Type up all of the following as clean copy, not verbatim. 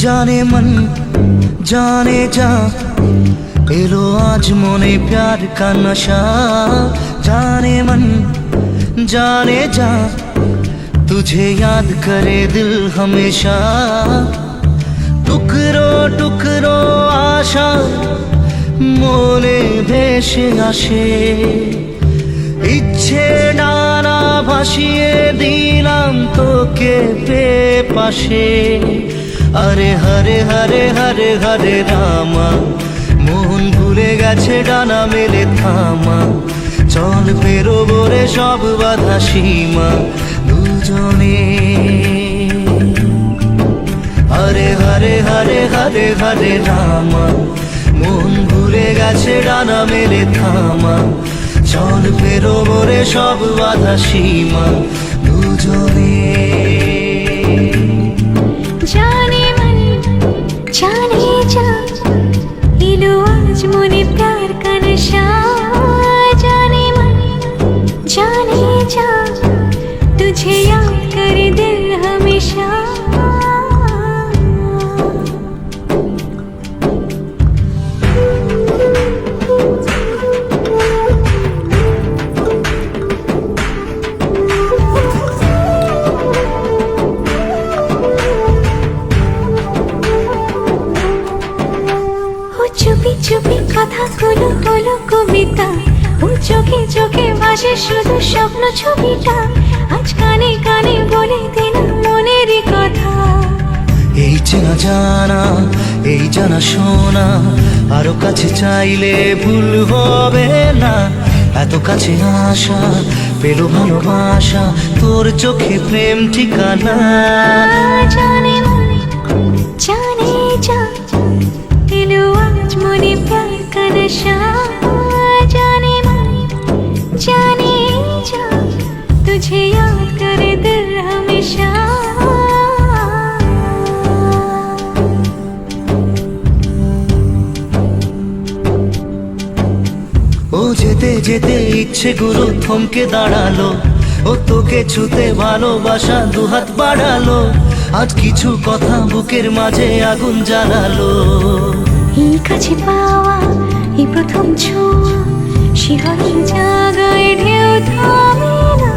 जाने मन जाने जा एलो आज मोने प्यार का नशा। जाने मन जाने जा तुझे याद करे दिल हमेशा। टुकरो टुकरो आशा मोने भेसे आशे इच्छे डाना भासिए दिलाम तोके पाशे। अरे हरे हरे हरे हरे रामा মন ভুলে গেছে ডানা মেলে থামা। চল পেরোবো রে সব বাধা সীমা দুজনে। হরে হরে হরে হরে হরে রামা মন ভুলে গেছে ডানা মেলে থামা। চল পেরোবো রে সব বাধা সীমা দুজনে। जाने मन जाने जा लो आज मोने प्यार का नशा। जाने मन जाने जा तुझे याद करे दिल हमेशा। চুপি চুপি কথাগুলো হলো কবিতা। ও চোখে চোখে ভাসে শুধু স্বপ্ন ছবিটা। আজ কানে কানে বলে দিলাম মনেরই কথা। এই চেনা জানা এই জানা শোনা আরো কাছে চাইলে ভুল হবে না। এত কাছে আসা পেলো ভালোবাসা তোর চোখে প্রেম ঠিকানা। জানে मन जाने जा लो आज मोने प्यार का नशा। जाने मन जाने जा तुझे याद करे दिल हमेशा। ও যেতে যেতে ইচ্ছে গুলো থমকে দাঁড়ালো। ও তোকে ছুতে ভালোবাসা দুহাত বাড়ালো। আজ কিছু কথা বুকের মাঝে আগুন জ্বালালো। এই কাছে পাওয়া এই প্রথম ছোঁয়া শিহরণ জাগায় ঢেউ থামে না।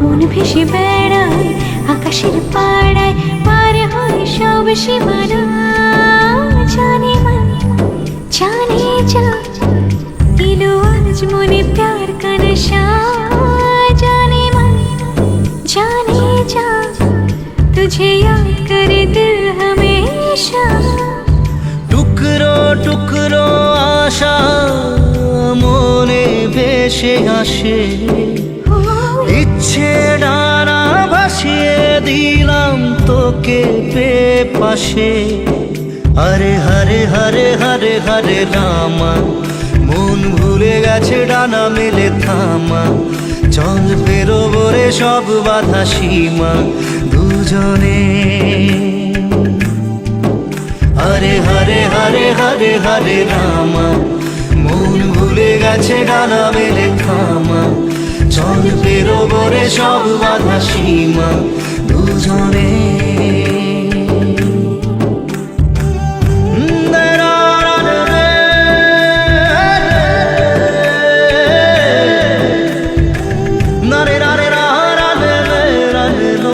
মন ভেসে বেড়ায় আকাশের পাড়ায় পার হয় সব সীমানা। জানে मन जाने जा लो आज मोने प्यार का नशा। जाने मन जाने जा तुझे याद करे दिल हमेशा। টুকরো টুকরো আশা মনে ভেসে আসে ইচ্ছে ডানা ভাসিয়ে দিলাম তোকে পাশে। হরে হরে হরে হরে হরে রামা মন ভুলে গেছে ডানা মেলে থামা। চল পেরোবো রে সব বাধা সীমা দুজনে। হরে হরে হরে হরে হরে রামা মন ভুলে গেছে ডানা মেলে থামা। চল পেরোবো রে সব বাধা সীমা দুজনে।